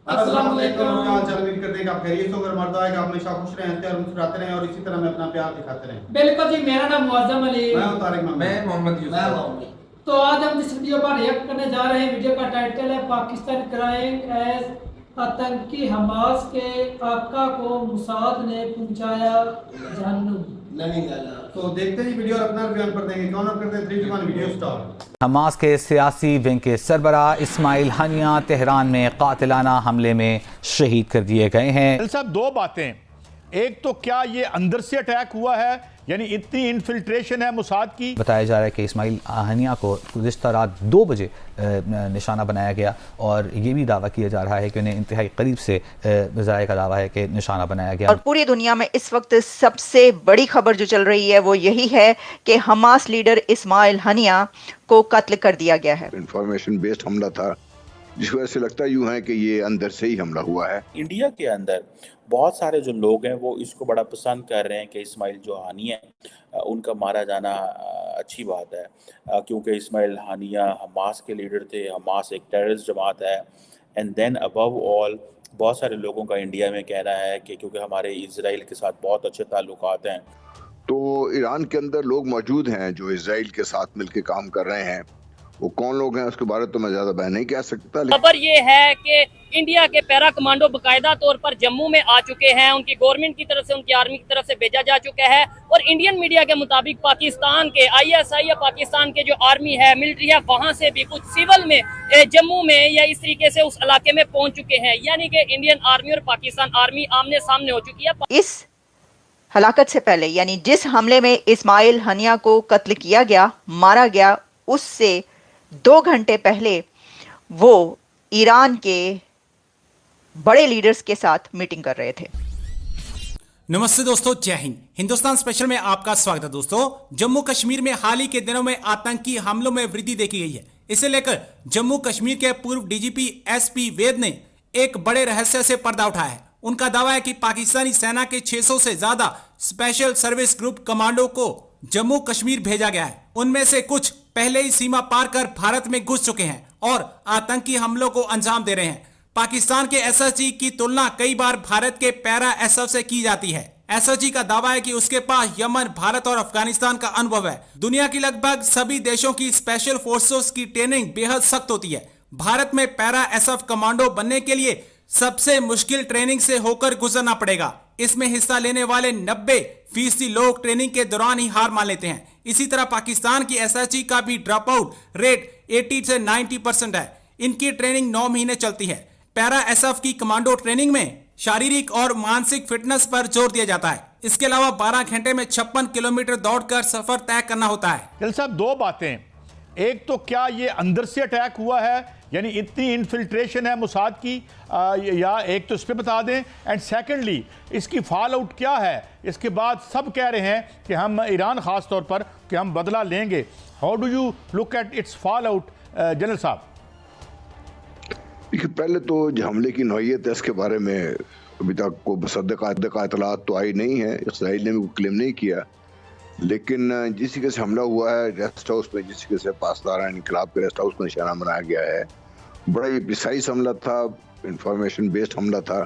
अस्सलाम वालेकुम। क्या हाल चाल? उम्मीद करते हैं कि आप खैरियत से होंगे। मर्द आएगा आप हमेशा खुश रहें, हंसते और मुस्कुराते रहें और इसी तरह में अपना प्यार दिखाते रहें। बिल्कुल जी, मेरा नाम मुअज्जम अली। मैं हूं तारिक मोहम्मद। मैं मोहम्मद यूसुफ। तो आज हम जिस वीडियो पर रिएक्ट करने जा रहे हैं, वीडियो का टाइटल है पाकिस्तान क्राइंग एज आतंकी हमास के आका को मुसाद ने पहुंचाया जहन्नुम। तो देखते हैं वीडियो और अपना बयान पर देंगे। कौन और करते हैं 3 2 1 वीडियो स्टार्ट। हमास के सियासी विंग के सरबराह इस्माइल हनिया तेहरान में कातिलाना हमले में शहीद कर दिए गए हैं। साहब, दो बातें। एक तो क्या ये अंदर से अटैक हुआ है, यानी इतनी इन्फिल्ट्रेशन है मोसाद की। बताया जा रहा है कि इस्माइल हनिया को गुज़िश्ता रात 2 बजे निशाना बनाया गया और ये भी दावा किया जा रहा है कि उन्हें इंतहाई करीब से ज़ाया का दावा है कि निशाना बनाया गया। और पूरी दुनिया में इस वक्त सबसे बड़ी खबर जो चल रही है वो यही है कि हमास लीडर इस्माइल हनिया को कत्ल कर दिया गया है। इंफॉर्मेशन बेस्ड हमला था, जिस वजह से लगता यूं है कि ये अंदर से ही हमला हुआ है। इंडिया के अंदर बहुत सारे जो लोग हैं वो इसको बड़ा पसंद कर रहे हैं कि इस्माइल जो हानिया है उनका मारा जाना अच्छी बात है, क्योंकि इस्माइल हानिया हमास के लीडर थे। हमास एक टेररिस्ट जमात है। एंड देन अबव ऑल बहुत सारे लोगों का इंडिया में कहना है कि क्योंकि हमारे इजराइल के साथ बहुत अच्छे ताल्लुकात हैं, तो ईरान के अंदर लोग मौजूद हैं जो इजराइल के साथ मिलकर काम कर रहे हैं। वो कौन लोग हैं उसके बारे में तो मैं ज्यादा बयान नहीं कह सकता। खबर ये है कि इंडिया के पैरा कमांडो बाकायदा तौर पर जम्मू में आ चुके हैं। उनकी गवर्नमेंट की तरफ से, उनकी आर्मी की तरफ से भेजा जा चुका है। और इंडियन मीडिया के मुताबिक पाकिस्तान के ISI या पाकिस्तान के जो आर्मी है, मिलिट्री है, वहां से भी कुछ सिविल में जम्मू में या इस तरीके से उस इलाके में पहुंच चुके हैं। यानी कि इंडियन आर्मी और पाकिस्तान आर्मी आमने सामने हो चुकी है। इस हलाकत से पहले, यानी जिस हमले में इस्माइल हनिया को कत्ल किया गया, मारा गया, उससे 2 घंटे पहले वो ईरान के बड़े लीडर्स के साथ मीटिंग कर रहे थे। नमस्ते दोस्तों, जय हिंद। हिंदुस्तान स्पेशल में आपका स्वागत है। दोस्तों, जम्मू कश्मीर में हाल ही के दिनों में आतंकी हमलों में वृद्धि देखी गई है। इसे लेकर जम्मू कश्मीर के पूर्व DGP SP वैद ने एक बड़े रहस्य से पर्दा उठाया है। उनका दावा है कि पाकिस्तानी सेना के 600 से ज्यादा स्पेशल सर्विस ग्रुप कमांडो को जम्मू कश्मीर भेजा गया है। उनमें से कुछ पहले ही सीमा पार कर भारत में घुस चुके हैं और आतंकी हमलों को अंजाम दे रहे हैं। पाकिस्तान के SSG की तुलना कई बार भारत के पैरा SF से की जाती है। SSG का दावा है कि उसके पास यमन, भारत और अफगानिस्तान का अनुभव है। दुनिया की लगभग सभी देशों की स्पेशल फोर्सेस की ट्रेनिंग बेहद सख्त होती है। भारत में पैरा SF कमांडो बनने के लिए सबसे मुश्किल ट्रेनिंग से होकर गुजरना पड़ेगा। इसमें हिस्सा लेने वाले 90% लोग ट्रेनिंग के दौरान ही हार मान लेते हैं। इसी तरह पाकिस्तान की SSG का भी ड्रॉप आउट रेट 80 से 90% है। इनकी ट्रेनिंग 9 महीने चलती है। पैरा SF की कमांडो ट्रेनिंग में शारीरिक और मानसिक फिटनेस पर जोर दिया जाता है। इसके अलावा 12 घंटे में 56 किलोमीटर दौड़कर सफर तय करना होता है। दिल साहब, दो बातें। एक तो क्या ये अंदर से अटैक हुआ है, यानी इतनी इन्फिल्ट्रेशन है मोसाद की, या एक तो इस पर बता दें। एंड सेकेंडली, इसकी फॉल आउट क्या है? इसके बाद सब कह रहे हैं कि हम ईरान ख़ास तौर पर कि हम बदला लेंगे। How do you look at its fall out general साहब? देखिए, पहले तो जो हमले की नौइयत है इसके बारे में अभी तक को मुसद्दक़ इतलात तो आई नहीं है। इसराइल ने भी कोई क्लेम नहीं किया, लेकिन जिस तरीके से हमला हुआ है रेस्ट हाउस में, जिस तरीके से पासदार इनकलाब के रेस्ट हाउस को निशाना बनाया गया है, बड़ा ही प्रिसाइज हमला था, इंफॉर्मेशन बेस्ड हमला था,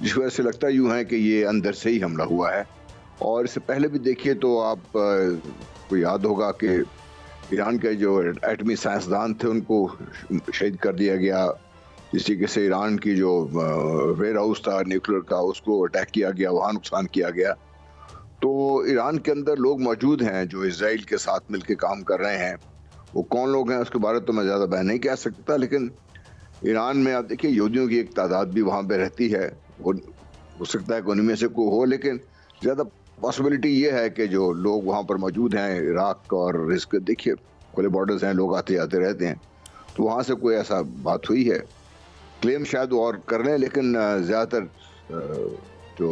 जिस वजह से लगता यूं है कि ये अंदर से ही हमला हुआ है। और इससे पहले भी देखिए तो आप को याद होगा कि ईरान के जो एटमी साइंसदान थे उनको शहीद कर दिया गया। जिस तरीके से ईरान की जो वेयर हाउस था न्यूक्लियर का, उसको अटैक किया गया, वहाँ नुकसान किया गया। तो ईरान के अंदर लोग मौजूद हैं जो इजराइल के साथ मिलकर काम कर रहे हैं। वो कौन लोग हैं उसके बारे में तो मैं ज़्यादा बयान नहीं कह सकता, लेकिन ईरान में आप देखिए यहूदियों की एक तादाद भी वहाँ पे रहती है। वो हो सकता है कि उनमें से कोई हो, लेकिन ज़्यादा पॉसिबिलिटी ये है कि जो लोग वहाँ पर मौजूद हैं इराक और इसके देखिए खुले बॉर्डर्स हैं, लोग आते जाते रहते हैं, तो वहाँ से कोई ऐसा बात हुई है। क्लेम शायद और कर रहे हैं, लेकिन ज़्यादातर जो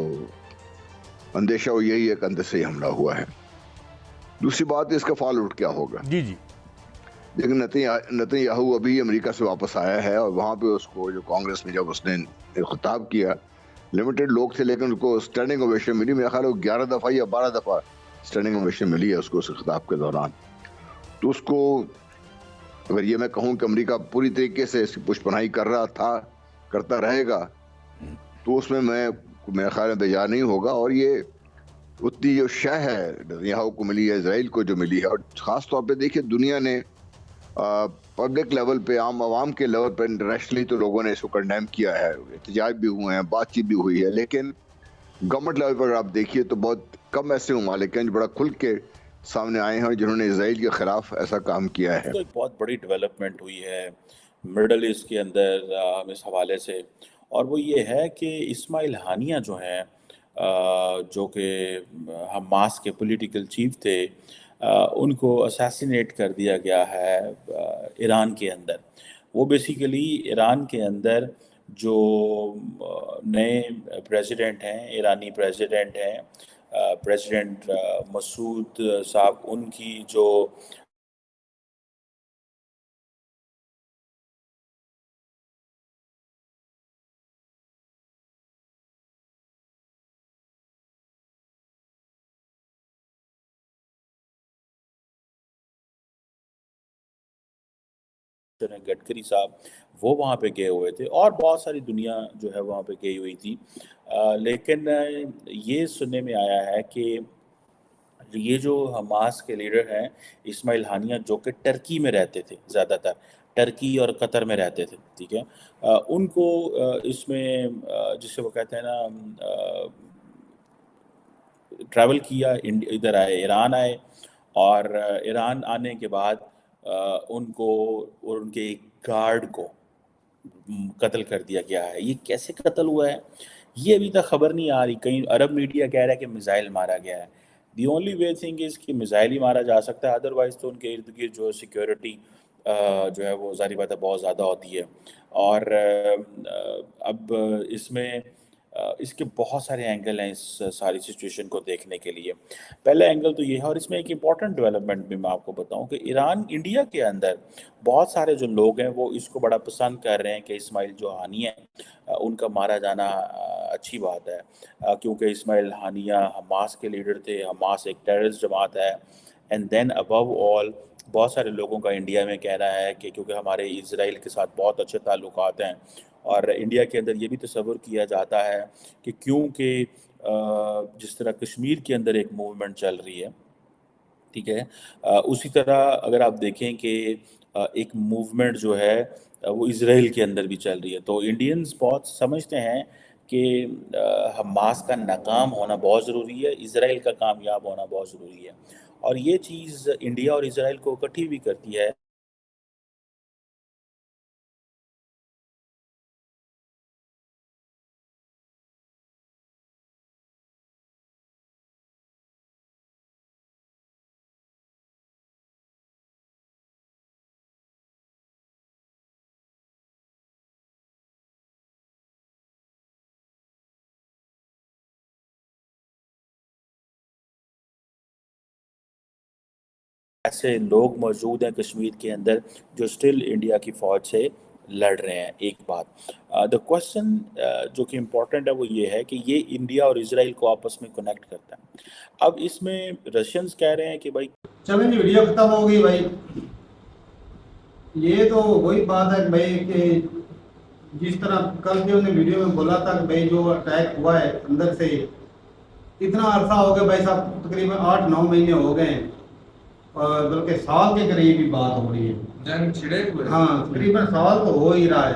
अंदेशा वो यही है कि अंदर से ही हमला हुआ है। दूसरी बात, इसका फॉल आउट क्या होगा? जी जी। लेकिन नेतन्याहू अभी अमेरिका से वापस आया है और वहाँ पे उसको जो कांग्रेस में जब उसने खिताब किया, लिमिटेड लोग थे लेकिन उसको स्टैंडिंग ओवेशन मिली। मेरा ख्याल है 11 दफ़ा या 12 दफ़ा स्टैंडिंग ओवेशन मिली है उसको उस खिताब के दौरान। तो उसको अगर ये मैं कहूँ कि अमेरिका पूरी तरीके से इसकी पुष्पनाई कर रहा था करता रहेगा तो उसमें मेरे ख्याल में बेजार नहीं होगा। और ये उतनी जो शह है नेतन्याहू को मिली है, इजराइल को जो मिली है, और ख़ास तौर पे देखिए दुनिया ने पब्लिक लेवल पे, आवाम के लेवल पे, इंटरनेशनली तो लोगों ने इसको कंडेम किया है, एहतजाज भी हुए हैं, बातचीत भी हुई है, लेकिन गवर्नमेंट लेवल पर आप देखिए तो बहुत कम ऐसे ममालिक हैं जो बड़ा खुल के सामने आए हैं जिन्होंने इजराइल के खिलाफ ऐसा काम किया है। तो एक बहुत बड़ी डेवलपमेंट हुई है मिडल ईस्ट के अंदर इस हवाले से, और वो ये है कि इस्माइल हानिया जो हैं, जो कि हमास के पॉलिटिकल चीफ थे, उनको असैसिनेट कर दिया गया है ईरान के अंदर। वो बेसिकली ईरान के अंदर जो नए प्रेसिडेंट हैं, ईरानी प्रेसिडेंट हैं, प्रेसिडेंट मसूद साहब, उनकी जो गडकरी साहब, वो वहाँ पे गए हुए थे, और बहुत सारी दुनिया जो है वहाँ पे गई हुई थी। लेकिन ये सुनने में आया है कि ये जो हमास के लीडर हैं इस्माइल हानिया, जो कि टर्की में रहते थे, ज़्यादातर टर्की और कतर में रहते थे, ठीक है, उनको इसमें जिसे वो कहते हैं ना, ट्रैवल किया, इधर आए, ईरान आए, और ईरान आने के बाद उनको और उनके एक गार्ड को कत्ल कर दिया गया है। ये कैसे कत्ल हुआ है ये अभी तक खबर नहीं आ रही। कहीं अरब मीडिया कह रहा है कि मिसाइल मारा गया है। The only way thing is कि मिसाइल ही मारा जा सकता है, अदरवाइज़ तो उनके इर्द गिर्द जो सिक्योरिटी जो है वो ज़ाहिर बात है बहुत ज़्यादा होती है। और अब इसमें इसके बहुत सारे एंगल हैं इस सारी सिचुएशन को देखने के लिए। पहला एंगल तो ये है, और इसमें एक इम्पॉर्टेंट डेवलपमेंट भी मैं आपको बताऊं कि ईरान, इंडिया के अंदर बहुत सारे जो लोग हैं वो इसको बड़ा पसंद कर रहे हैं कि इस्माइल जो हानिया है उनका मारा जाना अच्छी बात है, क्योंकि इस्माइल हानिया हमास के लीडर थे। हमास एक टेररिस्ट जमात है। एंड देन अबव ऑल बहुत सारे लोगों का इंडिया में कहना है कि क्योंकि हमारे इजराइल के साथ बहुत अच्छे ताल्लुकात हैं, और इंडिया के अंदर ये भी तस्वर किया जाता है कि क्योंकि जिस तरह कश्मीर के अंदर एक मूवमेंट चल रही है, ठीक है, उसी तरह अगर आप देखें कि एक मूवमेंट जो है वो इजराइल के अंदर भी चल रही है। तो इंडियंस बहुत समझते हैं कि हमास का नाकाम होना बहुत ज़रूरी है, इजराइल का कामयाब होना बहुत ज़रूरी है, और ये चीज़ इंडिया और इजराइल को इकट्ठी भी करती है। ऐसे लोग मौजूद हैं कश्मीर के अंदर जो स्टिल इंडिया की फ़ौज से लड़ रहे हैं। एक बात, द क्वेश्चन जो कि इम्पोर्टेंट है वो ये है कि ये इंडिया और इजराइल को आपस में कनेक्ट करता है। अब इसमें रशियंस कह रहे हैं कि भाई चलें जी, वीडियो खत्म हो गई भाई। ये तो वही बात है भाई कि जिस तरह कल भी उन्होंने वीडियो में बोला था कि भाई जो अटैक हुआ है अंदर से, इतना अरसा हो गया भाई साहब, तकरीबन 8-9 महीने हो गए हैं, और बल्कि साल के करीब ही बात हो रही है। जंग छिड़े हुए, हाँ, तकरीबन साल तो हो ही रहा है।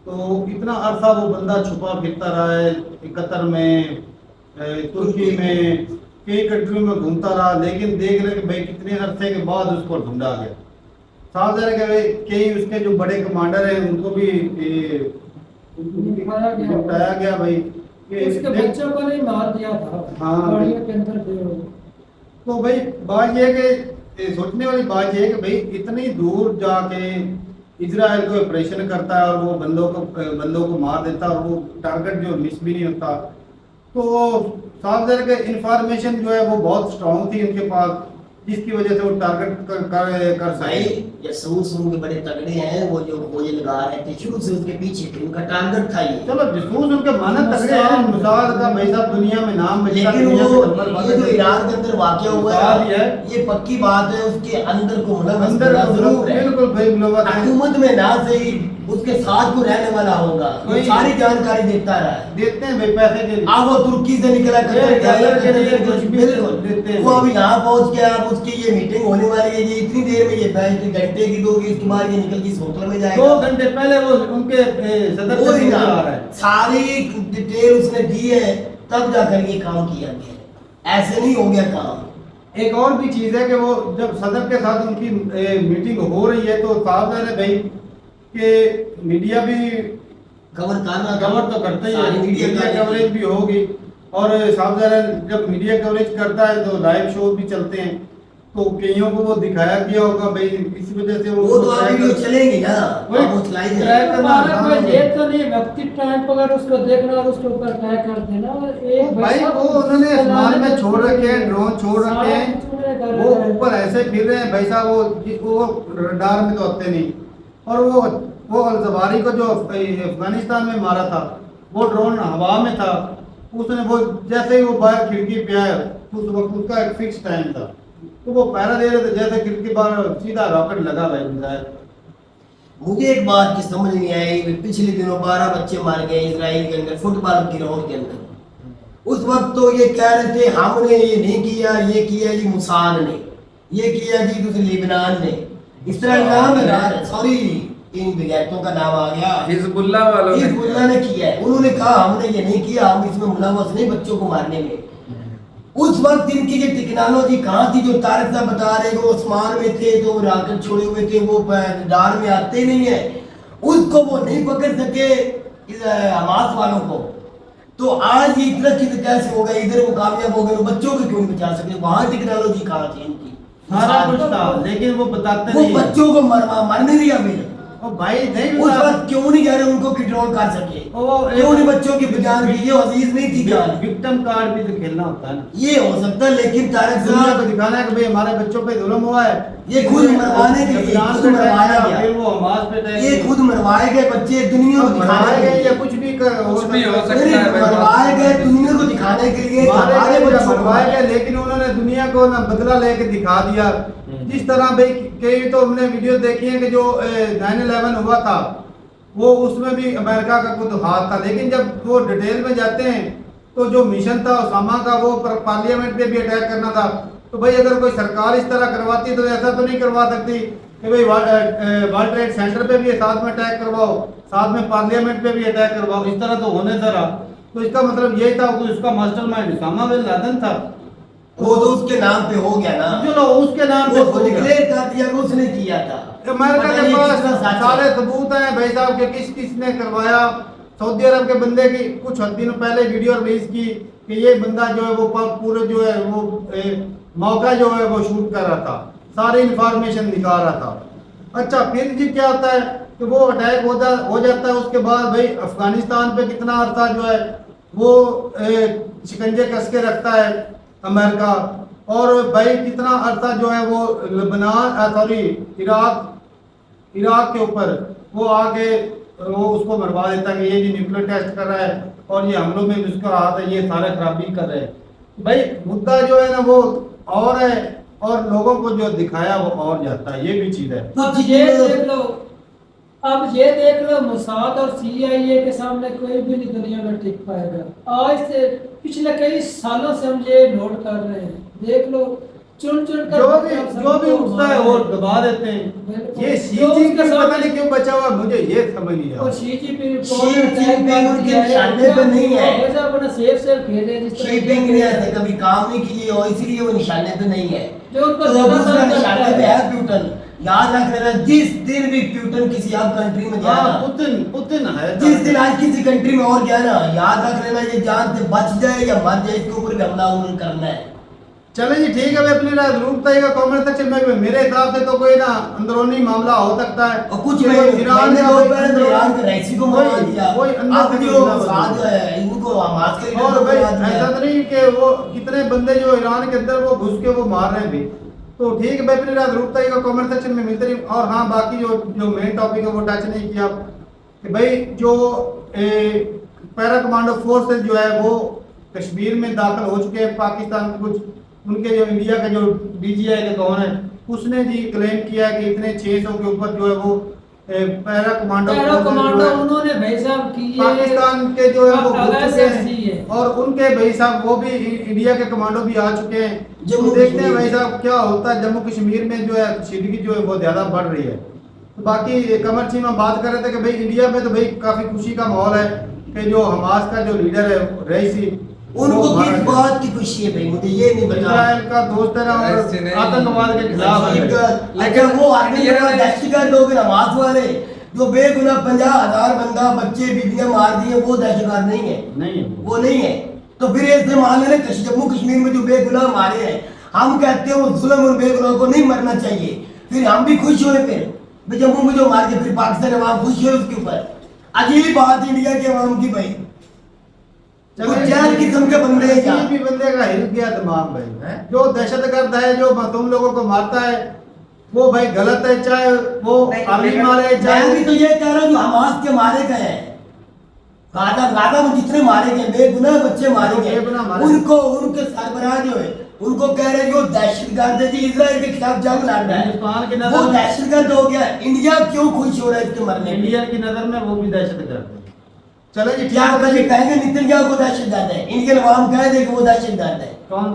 तो इतना अरसा वो बंदा छुपा फिरता रहा है, कतर में, तुर्की में, कई कंट्रियों में घूमता रहा, लेकिन देख रहे कि भाई कितने अरसे के बाद उसको ढूंढा गया। साफ है कि भाई कई उसके जो बड़े कमांडर हैं उनको भी उठाया गया भाई, उसके बच्चों को नहीं मार दिया था। हाँ, गाड़ियों के अंदर तो भाई बात ये है कि सोचने वाली बात ये है कि भाई इतनी दूर जाके इजराइल को ऑपरेशन करता है और वो बंदों को मार देता है, और वो टारगेट जो मिस भी नहीं होता। तो साफ है कि इंफॉर्मेशन जो है वो बहुत स्ट्रॉन्ग थी उनके पास, जिसकी वजह से वो टारगेट कर भाई जासूस उनके बड़े तगड़े हैं। वो जो गोली लगा रहे थे शुरू से उसके पीछे थे, उनका टारगेट था ये। चलो जासूस उनके मानद तगड़े हैं, मुसाद का भाई साहब दुनिया में नाम, लेकिन वो ये जो ईरान के अंदर वाकया हुआ है ये पक्की बात है, उसके अंदर को मुलव्वस जरूर है। बिल्कुल भाई मुलव्वस है। हुकूमत में ना सही उसके साथ को रहने वाला होगा, वो वही। सारी जानकारी देता रहा है। देते हैं भाई पैसे के लिए। अब वो तुर्की से निकला ये डॉलर के लिए कुछ भी बिल्कुल देते हैं। वो अभी यहाँ पहुँच गया, अब उसकी ये मीटिंग होने वाली है, ये इतनी देर में ये बैठ घंटे की 2 की, उसके बाद ये निकल के इस होटल में जाएगा। 2 घंटे पहले वो उनके सदर वो से ही ना, आ रहा है। सारी डिटेल उसने दी है, तब जाकर ये काम किया गया, ऐसे नहीं हो गया काम। एक और भी चीज है कि वो जब सदर के साथ उनकी मीटिंग हो रही है तो साफ है भाई कि मीडिया भी कवर करना कवर तो करता ही है, सारी मीडिया कवरेज भी होगी। और साफ जब मीडिया कवरेज करता है तो लाइव शो भी चलते हैं, तो कईयों को वो दिखाया गया होगा भाई, इसी वजह से वो तो आप वीडियो चलेंगे ना, वही आप वो चलाई ट्रैक जाएगी। करना हमारा आसान कोई है। ये तो नहीं व्यक्ति टाइम पर अगर उसको देखना और उसके ऊपर अटैक कर देना, एक भाई वैसा वो उन्होंने उसको आसमान में लाने छोड़ रखे हैं, ड्रोन छोड़ रखे सारा कुछ उन्होंने कर हैं, वो रखा है। ऊपर ऐसे फिर रहे हैं भाई साहब, वो रडार में तो आते नहीं। और वो अलजवारी को जो अफगानिस्तान में मारा था, वो ड्रोन हवा में था, उसने वो जैसे ही वो बाहर खिड़की पे आया उस वक्त उसका एक फिक्स टाइम था, तो वो पैरा दे रहे थे, जैसे खिड़की बाहर सीधा रॉकेट लगा भाई मिसाइल। मुझे एक बात की समझ नहीं आई, पिछले दिनों 12 बच्चे मार गए इसराइल के अंदर, फुटबॉल ग्राउंड के अंदर। उस वक्त तो ये कह रहे थे हमने ये नहीं किया, ये किया जी मुसाद ने, ये किया जी दूसरे लिबनान ने, इस तरह नाम है, सॉरी इन विज्ञातों का नाम आ गया, हिजबुल्लाह वालों ने हिजबुल्लाह ने किया है। उन्होंने कहा हमने ये नहीं किया, हम इसमें मुलव्वस नहीं बच्चों को मारने में। उस वक्त इनकी जो टेक्नोलॉजी कहाँ थी, जो तारक साहब बता रहे वो आसमान में थे, तो रॉकेट छोड़े हुए थे, वो डार में आते ही नहीं है, उसको वो नहीं पकड़ सके हमास वालों को। तो आज ये इतना चीज कैसे हो गया, इधर वो कामयाब हो गए, वो बच्चों को क्यों नहीं बचा सके, वहां टेक्नोलॉजी कहाँ थी इनकी, सारा कुछ था, लेकिन वो बताते वो नहीं। बच्चों को मरने दिया मेरे ओ भाई नहीं उस बता- वक्त क्यों नहीं जा रहे उनको कंट्रोल कर सके, वो क्यों नहीं बच्चों की जान की, ये अजीज नहीं थी जान। विक्टिम कार्ड भी तो खेलना होता है ना, ये हो सकता है, लेकिन तारक दुनिया को साहब दिखाना है कि भाई हमारे बच्चों पे जुल्म हुआ है, ये खुद मरवाने के लिए इमरान खुद पे मरवाया अटैक किया, गया, फिर वो हमास पे अटैक ये किया। खुद मरवाए गए बच्चे दुनिया को दिखाने मरवाए के गए लिए, या कुछ भी कुछ भी हो सकता नहीं, है भाई। मरवाए गए दुनिया को दिखाने के लिए, मारे हमारे गए या बच्चों को मरवाए मारा। गए, लेकिन उन्होंने दुनिया को ना बदला लेके दिखा दिया। जिस तरह भाई कई तो हमने वीडियो देखी है कि जो 9/11 हुआ था, वो उसमें भी अमेरिका का कुछ हाथ था, लेकिन जब वो डिटेल में जाते हैं तो जो मिशन था ओसामा का, वो पार्लियामेंट पे भी अटैक करना था। तो भाई अगर कोई सरकार इस तरह करवाती तो ऐसा तो नहीं करवा सकती कि भाई वर्ल्ड ट्रेड सेंटर पे भी साथ में अटैक करवाओ, साथ में पार्लियामेंट पे भी अटैक करवाओ, इस तरह तो होने जरा। तो इसका मतलब यही था कि उसका मास्टरमाइंड ओसामा बिन लादेन था। वो तो उसके नाम पे हो गया ना, चलो उसके नाम पे वो हो गया। डिक्लेयर कर दिया कि उसने किया था। अमेरिका पता के नहीं पास कितना सच है। सारे सबूत हैं भाई साहब के किस किस ने करवाया। सऊदी अरब के बंदे की कुछ दिनों पहले वीडियो रिलीज की कि ये बंदा जो है वो पूरे जो है वो मौका जो है वो शूट कर रहा था, सारी इंफॉर्मेशन निकाल रहा था। अच्छा फिर जी क्या होता है कि वो अटैक हो जाता है, उसके बाद भाई अफगानिस्तान पे कितना अरसा जो है वो शिकंजे कस के रखता है अमेरिका, और भाई कितना अरसा जो है वो लबनान सॉरी इराक के ऊपर वो आके वो उसको मरवा देता है कि ये जी न्यूक्लियर टेस्ट कर रहा है और ये हमलों में भी उसका हाथ है, ये सारे खराबी कर रहे हैं। भाई मुद्दा जो है ना वो और है और लोगों को जो दिखाया वो और जाता है, ये भी चीज है। अब ये देख लो, अब ये देख लो, मोसाद और CIA के सामने कोई भी नहीं दुनिया में टिक पाएगा। आज से पिछले कई सालों से हम ये नोट कर रहे हैं, देख लो चुन चुन कर जो भी उठता है वो दबा देते हैं। ये सीजी का पता नहीं क्यों बचा हुआ, मुझे ये समझ नहीं और आता। शी जिनपिंग उनके निशाने पे नहीं है। अपना सेफ खेले जिस तरह शीपिंग ने ऐसे कभी काम नहीं की और इसलिए वो निशाने पे नहीं है। जो उनको तो ज्यादा दूसरा समझ निशाने आता पे है। है प्यूटन। याद रख लेना, जिस दिन भी प्यूटन किसी और कंट्री में गया हाँ, ना, पुतिन है। जिस दिन आज किसी कंट्री में और गया ना, याद रख लेना ये जान से बच जाए या मर जाए, इसके ऊपर भी हमला उन्होंने करना है। चले जी ठीक है, मैं अपनी राय जरूर बताइएगा कमेंट सेक्शन में। मेरे हिसाब से तो कोई ना अंदरूनी मामला हो सकता है और कुछ कि में कोई ईरान मैंने का दो कोई पहले तो ईरान के रईसी को मार दिया, कोई अंदर अब से जो हमला मोसाद होता है। है इनको हमास के लिए और भाई मार दिया। ऐसा तो नहीं कि वो कितने बंदे जो ईरान के अंदर वो घुस के वो मार रहे हैं भी। तो ठीक है, मैं अपनी राय जरूर बताइएगा कमेंट सेक्शन में मिलते रही। और हाँ, बाकी जो मेन टॉपिक है वो टच नहीं किया कि भाई जो पैरा कमांडो फोर्सेज जो है वो कश्मीर में दाखिल हो चुके हैं। पाकिस्तान के कुछ उनके जो इंडिया के जो DGI के कौन है उसने जी क्लेम किया है कि इतने 600 के ऊपर जो है वो पैरा कमांडो उन्होंने भाई साहब की पाकिस्तान के जो है वो घुस चुके दी है। हैं और उनके भाई साहब वो भी इंडिया के कमांडो भी आ चुके हैं। जम्मू तो देखते हैं कश्मीर भाई साहब क्या होता है। जम्मू कश्मीर में जो है कशीदगी जो है वो ज्यादा बढ़ रही है। तो बाकी कमर सिंह में बात कर रहे थे कि भाई इंडिया में तो भाई काफी खुशी का माहौल है कि जो हमास का जो लीडर है रईसी, उनको किस बात की खुशी है भाई, मुझे ये नहीं पता। इजराइल का दोस्त है ना और आतंकवाद के खिलाफ है। लेकिन वो दहशतगर्द लोग हमास वाले जो बेगुनाह 50,000 बंदा बच्चे बीबियां मार दिए, वो दहशतगर्द नहीं है, वो नहीं है। तो फिर ऐसे मान लेना जम्मू कश्मीर में जो बेगुनाह मारे हैं, हम कहते हैं वो जुल्म और बेगुनाह को नहीं मरना चाहिए। फिर हम भी खुश हुए, फिर जम्मू में जो मार के फिर पाकिस्तान अवाम खुश हुए उसके ऊपर। अजीब बात इंडिया के अवाम की भाई, चार किस्म के बंदे हैं। किसी भी बंदे का हिल गया दिमाग भाई। जो दहशतगर्द है जो तुम लोगों को मारता है वो भाई गलत है, चाहे वो आर्मी मारे चाहे। मैं भी तो ये कह रहा हूँ जो हमास के मारे गए हैं, गाजा में जितने मारे गए बेगुनाह बच्चे मारे गए, उनको उनके सरबराह जो है उनको कह रहे हैं जो दहशतगर्द है जी, इजराइल के खिलाफ जंग लड़ रहा है, वो दहशतगर्द हो गया। इंडिया क्यों खुश हो रहा है इसके मरने? इंडिया की नजर में वो भी दहशतगर्द है। चलो जी, क्या कभी कहेंगे नेतन्याहू को दहशतगर्द है? इंडियन अवाम कह दे कि वो दहशतगर्द है।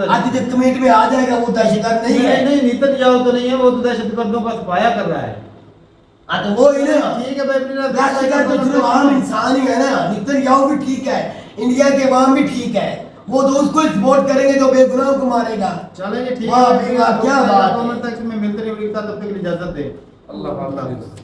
आज जब कमेटी में आ जाएगा वो दहशतगर्द नहीं है। नहीं नेतन्याहू तो नहीं है, वो तो दहशतगर्दों का सफाया कर रहा है। हाँ तो वो ही ना, ठीक है भाई, दहशतगर्द तो सिर्फ आम इंसान ही है ना। नेतन्याहू भी ठीक है, इंडिया के अवाम भी ठीक है, वो तो उसको सपोर्ट करेंगे जो बेगुनाह को मारेगा। चलेंगे ठीक है, क्या बात है। में मिलते रहिए, तब तक इजाजत दे। अल्लाह हाफ़िज़।